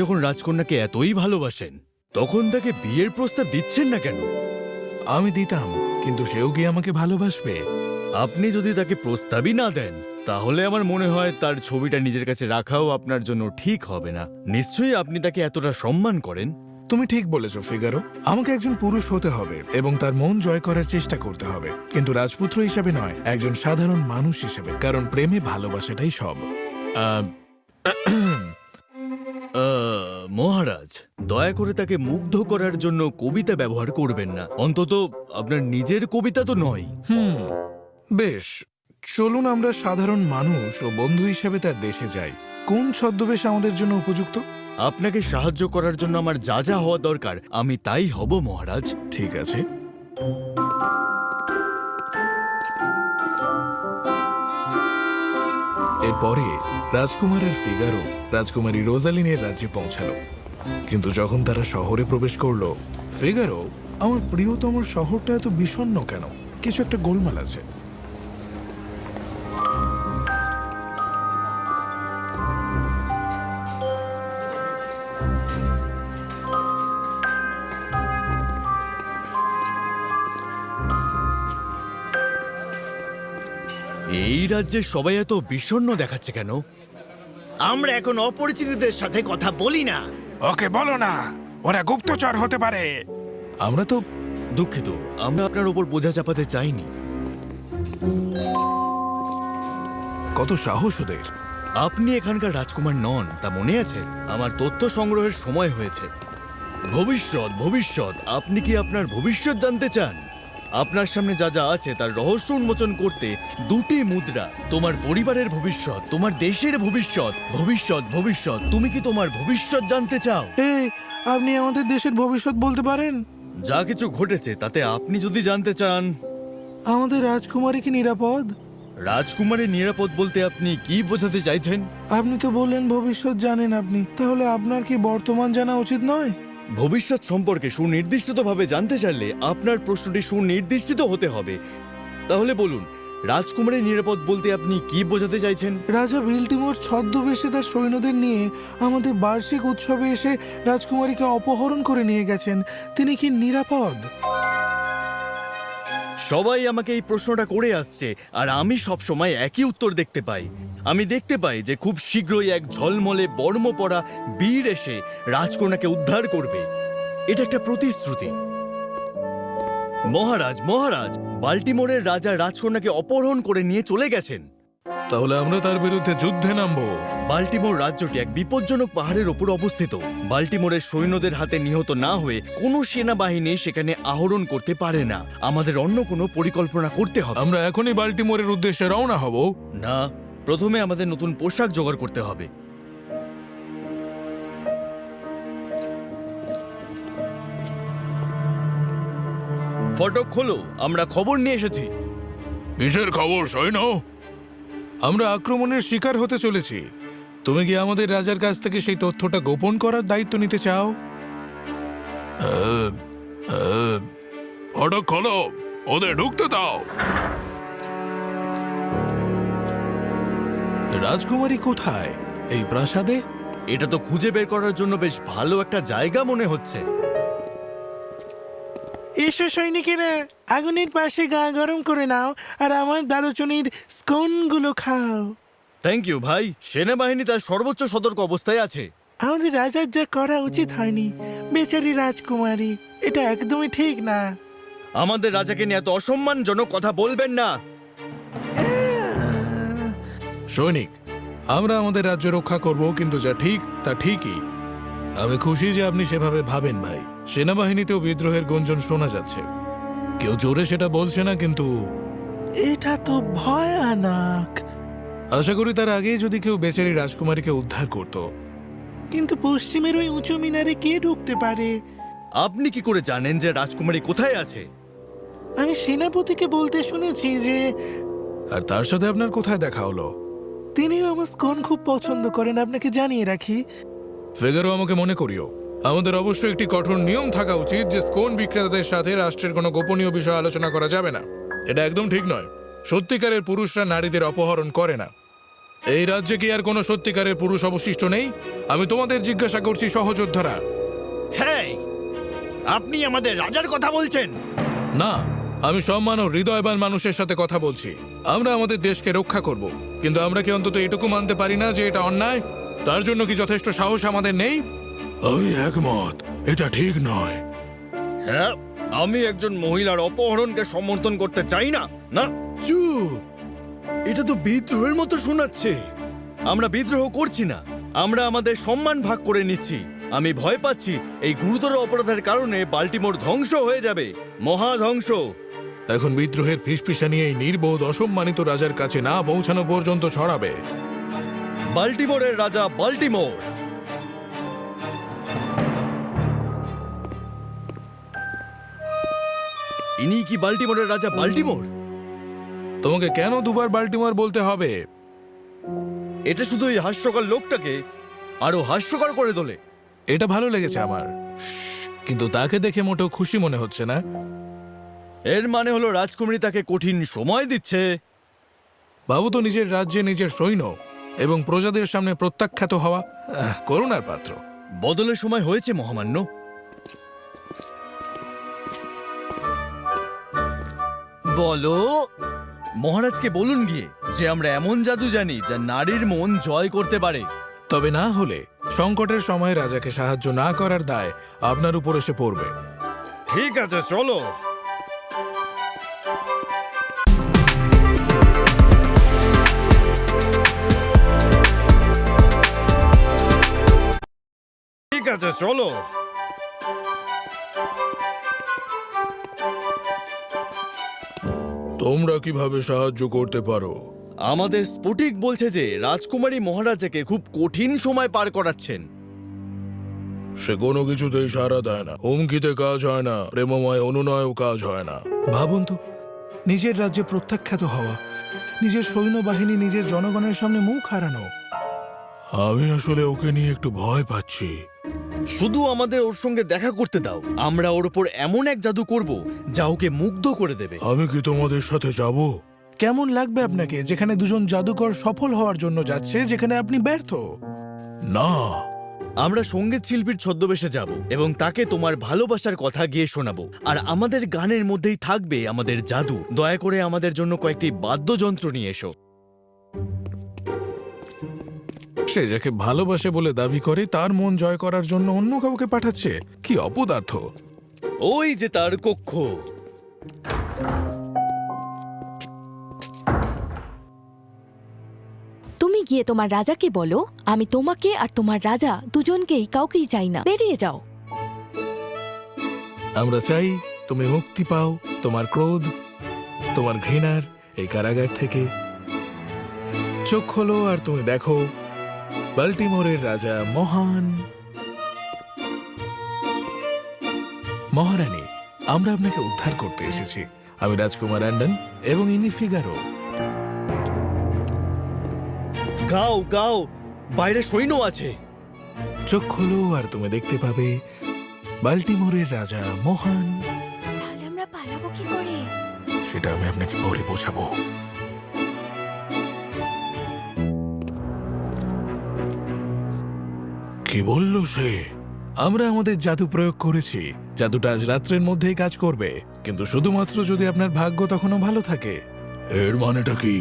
যখন রাজকন্যাকে এতই ভালোবাসেন তখন তাকে বিয়ের প্রস্তাব দিচ্ছেন না কেন? আমি দিতাম, কিন্তু সেও কি আমাকে ভালোবাসবে? আপনি যদি তাকে প্রস্তাবই না দেন তাহলে আমার মনে হয় তার ছবিটা নিজের কাছে রাখাও আপনার জন্য ঠিক হবে না। নিশ্চয়ই আপনি তাকে এতটা সম্মান করেন। তুমি ঠিক বলেছো ফিগারো। আমাকে একজন পুরুষ হতে হবে এবং তার মন জয় করার চেষ্টা করতে হবে, কিন্তু রাজপুত্র হিসেবে নয়, একজন সাধারণ মানুষ হিসেবে, কারণ প্রেমে ভালোবাসাটাই সব। আহ, মহারাজ, দয়া করে তাকে মুগ্ধ করার জন্য কবিতা ব্যবহার করবেন না, অন্তত আপনার নিজের কবিতা তো নয়। বেশ, চলুন আমরা সাধারণ মানুষ ও বন্ধু হিসেবে তার দেশে যাই। কোন ছদ্মবেশ আমাদের জন্য উপযুক্ত? আপনাকে সাহায্য করার জন্য আমার যা যা হওয়া দরকার আমি তাই হব মহারাজ। ঠিক আছে। এরপরে রাজকুমার আর ফিগারো রাজকুমারী রোজালিনের রাজ্যে পৌঁছালো। কিন্তু যখন তারা শহরে প্রবেশ করলো, ফিগারো, আমার প্রিয়তম শহরটা এত বিষণ্ণ কেন? কিছু একটা গোলমাল আছে। এই রাজ্যের সবাই এত বিষণ্ণ দেখাচ্ছে কেন? আমরা এখন অপরিচিতদের সাথে কথা বলি না। ওকে বলো না, ওরা গুপ্তচর হতে পারে। আমরা তো দুঃখিত, আমরা আপনার উপর বোঝা চাপাতে চাইনি। কত সাহস ওদের! আপনি এখানকার রাজকুমার নন তা মনে আছে? আমার তথ্য সংগ্রহের সময় হয়েছে। ভবিষ্যৎ, ভবিষ্যৎ, আপনি কি আপনার ভবিষ্যৎ জানতে চান? আপনার সামনে যা যা আছে তার রহস্য উন্মোচন করতে দুটি মুদ্রা। তোমার পরিবারের ভবিষ্যৎ, তোমার দেশের ভবিষ্যৎ। ভবিষ্যৎ, ভবিষ্যৎ, তুমি কি তোমার ভবিষ্যৎ জানতে চাও? এই, আপনি আমাদের দেশের ভবিষ্যৎ বলতে পারেন? যা কিছু ঘটেছে তাতে আপনি যদি জানতে চান। আমাদের রাজকুমারী কি নিরাপদ? রাজকুমারের নিরাপদ বলতে আপনি কি বোঝাতে চাইছেন? আপনি তো বললেন ভবিষ্যৎ জানেন আপনি, তাহলে আপনার কি বর্তমান জানা উচিত নয়? ভবিষ্যৎ সম্পর্কে সুনির্দিষ্টভাবে জানতে চাইলে আপনার প্রশ্নটি সুনির্দিষ্ট হতে হবে। তাহলে বলুন, রাজকুমারের নিরাপদ বলতে আপনি কি বোঝাতে চাইছেন? রাজা বিল্টিমোর ছদ্মবেশে তার সৈন্যদের নিয়ে আমাদের বার্ষিক উৎসবে এসে রাজকুমারীকে অপহরণ করে নিয়ে গেছেন। তিনি কি নিরাপদ? সবাই আমাকে এই প্রশ্নটা করে আসছে আর আমি সব সময় একই উত্তর দেখতে পাই। আমি দেখতে পাই যে খুব শীঘ্রই এক ঝলমলে বর্ম পরা বীর এসে রাজকন্যাকে উদ্ধার করবে। এটা একটা প্রতিশ্রুতি। মহারাজ, মহারাজ, বাল্টিমোরের রাজা রাজকন্যাকে অপহরণ করে নিয়ে চলে গেছেন। তাহলে আমরা তার বিরুদ্ধে যুদ্ধে নামবো। বাল্টিমোর রাজ্যটি এক বিপজ্জনক পাহাড়ের ওপর অবস্থিত। বাল্টিমোরের সৈন্যদের হাতে নিহত না হয়ে কোনো সেনাবাহিনী সেখানে আহরণ করতে পারে না। আমাদের অন্য কোনো পরিকল্পনা করতে হবে। আমরা এখনই বাল্টিমোরের উদ্দেশ্যে রওনা হব। না, প্রথমে আমাদের নতুন পোশাক জোগাড় করতে হবে। ফটক খোলো, আমরা খবর নিয়ে এসেছি। কিসের খবর সৈন্য? আমরা আক্রমণের শিকার হতে চলেছি। তুমি কি আমাদের রাজার কাছ থেকে সেই তথ্যটা গোপন করার দায়িত্ব নিতে চাও? ফটক খোলো, ওদের ঢুকতে দাও। রাজকুমারী কোথায়? এই প্রাসাদে? এটা তো খুঁজে বের করার জন্য বেশ ভালো একটা জায়গা মনে হচ্ছে। এসো সৈনিকেরা, আগুনের পাশে গা গরম করে নাও আর আমার দারুচিনির স্কোনগুলো খাও। থ্যাংক ইউ ভাই। সেনাবাহিনী তার সর্বোচ্চ সতর্ক অবস্থায় আছে। আমাদের রাজার যা করা উচিত হয়নি, বেচারি রাজকুমারী, এটা একদমই ঠিক না। আমাদের রাজাকে নিয়ে এত অসম্মানজনক কথা বলবেন না। সৈনিক, আমরা আমাদের রাজ্য রক্ষা করব, কিন্তু যা ঠিক তা ঠিকই। আমি খুশি যে আপনি সেভাবে ভাবেন ভাই। সেনাবাহিনীতেও বিদ্রোহের গুঞ্জন শোনা যাচ্ছে। কেউ জোরে সেটা বলছে না, কিন্তু এটা তো ভয়ানক। আশা করি তার আগেই যদি কেউ বেচারি রাজকুমারীকে উদ্ধার করত। কিন্তু পশ্চিমের ওই উঁচু মিনারে কে ঢুকতে পারে? আপনি কি করে জানেন যে রাজকুমারী কোথায় আছে? আমি সেনাপতিকে বলতে শুনেছি যে আর তার সাথে আপনার কোথায় দেখা হলো? তিনিও আমার স্কোন খুব পছন্দ করেন, আপনাকে জানিয়ে রাখি। ফিগারো, আমাকে মনে করিও, আমাদের অবশ্যই একটি কঠোর নিয়ম থাকা উচিত যে স্কোন বিক্রেতাদের সাথে রাষ্ট্রের কোনো গোপনীয় বিষয় আলোচনা করা যাবে না। এটা একদম ঠিক নয়। সত্যিকারের পুরুষরা নারীদের অপহরণ করে না। এই রাজ্যে কি আর কোনো সত্যিকারের পুরুষ অবশিষ্ট নেই? আমি তোমাদের জিজ্ঞাসা করছি, সহযোদ্ধারা। হ্যাঁ, আপনি আমাদের রাজার কথা বলছেন? না, আমি সম্মান ও হৃদয়বান মানুষের সাথে কথা বলছি। আমরা আমাদের দেশকে রক্ষা করব, কিন্তু আমরা কি অন্তত এটুকু মানতে পারি না যে এটা অন্যায়? তার জন্য কি যথেষ্ট সাহস আমাদের নেই? আমি একমত, এটা ঠিক নয়। হ্যাঁ, আমি একজন মহিলার অপহরণকে সমর্থন করতে চাই না। না, চুপ! এটা তো বিদ্রোহের মতো শোনাচ্ছে। আমরা বিদ্রোহ করছি না, আমরা আমাদের সম্মান ভাগ করে নিচ্ছি। আমি ভয় পাচ্ছি এই গুরুতর অপরাধের কারণে বাল্টিমোর ধ্বংস হয়ে যাবে, মহাধ্বংস। এখন বিদ্রোহের ফিসফিসানি এই নির্বোধ অসম্মানিত রাজার কাছে না পৌঁছানো পর্যন্ত ছড়াবে। বাল্টিমোরের রাজা বাল্টিমোর। ইনি কি বাল্টিমোরের রাজা বাল্টিমোর? তোমাকে কেন দুবার বাল্টিমোর বলতে হবে? এটা শুধু এই হাস্যকর লোকটাকে আরো হাস্যকর করে তোলে। এটা ভালো লেগেছে আমার, কিন্তু তাকে দেখে মোটেও খুশি মনে হচ্ছে না। এর মানে হলো রাজকুমারী তাকে কঠিন সময় দিচ্ছে। বাবু তো নিজের রাজ্যে নিজের সৈন্য এবং প্রজাদের সামনে প্রত্যাখ্যাত হওয়া করুণার পাত্র। বদলের সময় হয়েছে মহামান্য। বলো, মহারাজকে বলুন গিয়ে যে আমরা এমন জাদু জানি যা নারীর মন জয় করতে পারে। তবে না হলে সংকটের সময় রাজাকে সাহায্য না করার দায় আপনার উপর এসে পড়বে। ঠিক আছে, চলো। ঠিক আছে, চলো। তোমরা কিভাবে সাহায্য করতে পারো? আমাদের স্ফটিক বলছে যে রাজকুমারী মহারাজাকে খুব কঠিন সময় পার করাচ্ছেন। সে কোনো কিছুতেই সাড়া দেয় না। হুমকিতে কাজ হয় না, প্রেমময় অনুনয়েও কাজ হয় না। ভাবুন তো, নিজের রাজ্যে প্রত্যাখ্যাত হওয়া, নিজের সৈন্যবাহিনী নিজের জনগণের সামনে মুখ হারানো। আমি আসলে ওকে নিয়ে একটু ভয় পাচ্ছি। শুধু আমাদের ওর সঙ্গে দেখা করতে দাও, আমরা ওর উপর এমন এক জাদু করব যা ওকে মুগ্ধ করে দেবে। আমি কি তোমাদের সাথে যাব? কেমন লাগবে আপনাকে যেখানে দুজন জাদুকর সফল হওয়ার জন্য যাচ্ছে, যেখানে আপনি ব্যর্থ? না। আমরা সঙ্গীত শিল্পীর ছদ্মবেশে যাব এবং তাকে তোমার ভালোবাসার কথা গিয়ে শোনাবো। আর আমাদের গানের মধ্যেই থাকবে আমাদের জাদু। দয়া করে আমাদের জন্য কয়েকটি বাদ্যযন্ত্র নিয়ে এসো। সে যাকে ভালোবাসে বলে দাবি করে তার মন জয় করার জন্য অন্য কাউকে পাঠাচ্ছে। কি অপদার্থ! ওই যে তার কক্ষ। তুমি গিয়ে তোমার রাজাকে বলো, আমি তোমাকে আর তোমার রাজা দুজনকেই কাউকেই চাই না, বেরিয়ে যাও। আমরা চাই তুমি মুক্তি পাও তোমার ক্রোধ, তোমার ঘৃণার এই কারাগার থেকে। চোখ খোলো আর তুমি দেখো, বাল্টিমোরের রাজা মহান। মহারানী, আমরা আপনাকে উদ্ধার করতে এসেছি। আমি রাজকুমার অ্যান্ডন এবং ইনি ফিগারো। গাও গাও, বাইরে সৈন্য আছে। চোখ খোলো আর তুমি দেখতে পাবে বাল্টিমোরের রাজা মহান। তাহলে আমরা পালাবো কি করে? সেটা আমি আপনাকে পরে বোঝাবো। কি বলল সে? আমরা আমাদের জাদু প্রয়োগ করেছি। জাদুটা আজ রাত্রের মধ্যেই কাজ করবে, কিন্তু শুধুমাত্র যদি আপনার ভাগ্য তখনও ভালো থাকে। এর মানেটা কি?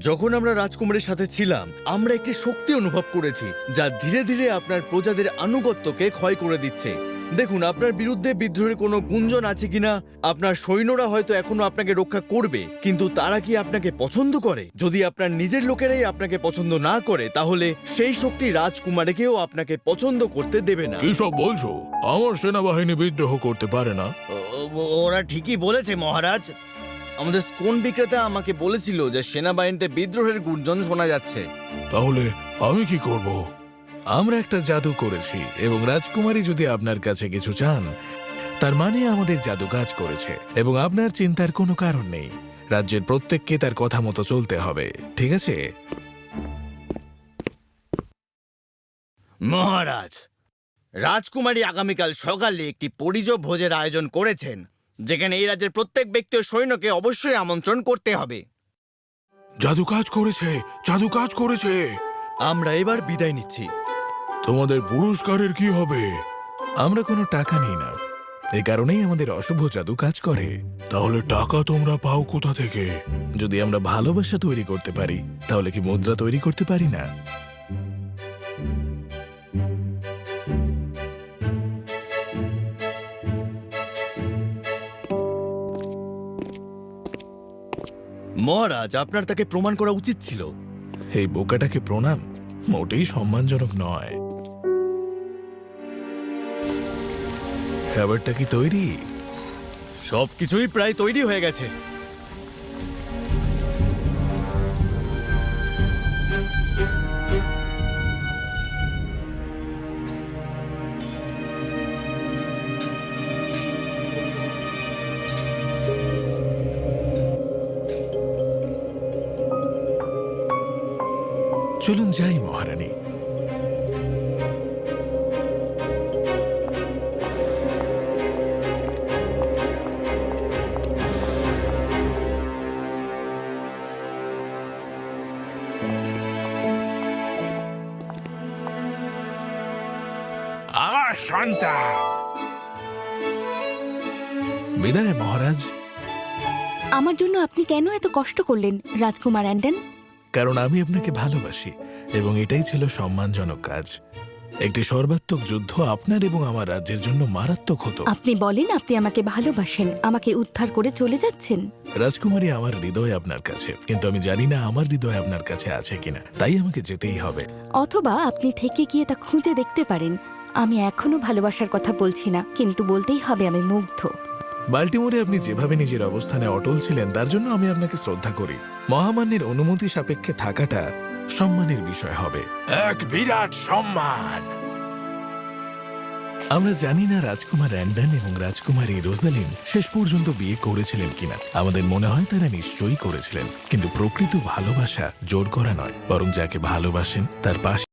যখন আমরা রাজকুমারের সাথে ছিলাম, আমরা একটি শক্তি অনুভব করেছি যা ধীরে ধীরে আপনার প্রজাদের আনুগত্যকে ক্ষয় করে দিচ্ছে। দেখুন, আপনার বিরুদ্ধে বিদ্রোহের কোনো গুঞ্জন আছে কিনা। আপনার সৈন্যরা হয়তো এখনো আপনাকে রক্ষা করবে, কিন্তু তারা কি আপনাকে পছন্দ করে? যদি আপনার নিজের লোকেরাই আপনাকে পছন্দ না করে, তাহলে সেই শক্তি রাজকুমারকেও আপনাকে পছন্দ করতে দেবে না। কি সব বলছো? আমার সেনাবাহিনী বিদ্রোহ করতে পারে না। ওরা ঠিকই বলেছে মহারাজ। আমাদের স্কোন বিক্রেতা আমাকে বলেছিল যে সেনাবাহিনীতে বিদ্রোহের গুঞ্জন শোনা যাচ্ছে। তাহলে আমি কি করব? আমরা একটা জাদু করেছি এবং রাজকুমারী যদি আপনার কাছে কিছু চান, তার মানে আমাদের জাদু কাজ করেছে এবং আপনার চিন্তার কোনো কারণ নেই। রাজ্যের প্রত্যেককে তার কথা মতো চলতে হবে, ঠিক আছে? মহারাজ, রাজকুমারী আগামীকাল সকালে একটি পরিযোগ ভোজের আয়োজন করেছেন, যেখানে এই রাজ্যের প্রত্যেক ব্যক্তি ও সৈন্যকে অবশ্যই আমন্ত্রণ করতে হবে। জাদু কাজ করেছে, জাদু কাজ করেছে। আমরা এবার বিদায় নিচ্ছি। তোমাদের পুরস্কারের কি হবে? আমরা কোনো টাকা নিই না, এই কারণেই আমাদের অশুভ জাদু কাজ করে। তাহলে টাকা তোমরা পাও কোথা থেকে? যদি আমরা ভালোবাসা তৈরি করতে পারি, তাহলে কি মুদ্রা তৈরি করতে পারি না? মহারাজ, আপনার তাকে প্রমাণ করা উচিত ছিল। এই বোকাটাকে প্রণাম মোটেই সম্মানজনক নয়। খাবারটা কি তৈরি? সবকিছুই প্রায় তৈরি হয়ে গেছে। চলুন যাই মহারানী। আমার সন্তান। বিদায় মহারাজ। আমার জন্য আপনি কেন এত কষ্ট করলেন রাজকুমার অ্যান্ডন? কারণ আমি আপনাকে ভালোবাসি এবং এটাই ছিল সম্মানজনক কাজ। একটি সর্বাত্মক যুদ্ধ আপনার এবং আমার রাজ্যের জন্য মারাত্মক হতো। আপনি বলেন আপনি আমাকে ভালোবাসেন, আমাকে উদ্ধার করে চলে যাচ্ছেন। রাজকুমারী, আমার হৃদয় আপনার কাছে, কিন্তু আমি জানি না আমার হৃদয় আপনার কাছে আছে কিনা, তাই আমাকে যেতেই হবে। অথবা আপনি থেকে গিয়ে তা খুঁজে দেখতে পারেন। আমি এখনো ভালোবাসার কথা বলছি না, কিন্তু বলতেই হবে আমি মুগ্ধ। বাল্টিমোরে আপনি যেভাবে নিজের অবস্থানে অটল ছিলেন তার জন্য আমি আপনাকে শ্রদ্ধা করি। মহামান্যের অনুমতি সাপেক্ষে থাকাটা সম্মানের বিষয় হবে, এক বিরাট সম্মান। আমরা জানি না রাজকুমার অ্যান্ডন এবং রাজকুমারী রোজালিন শেষ পর্যন্ত বিয়ে করেছিলেন কিনা। আমাদের মনে হয় তারা নিশ্চয়ই করেছিলেন, কিন্তু প্রকৃত ভালোবাসা জোর করা নয়, বরং যাকে ভালোবাসেন তার পাশে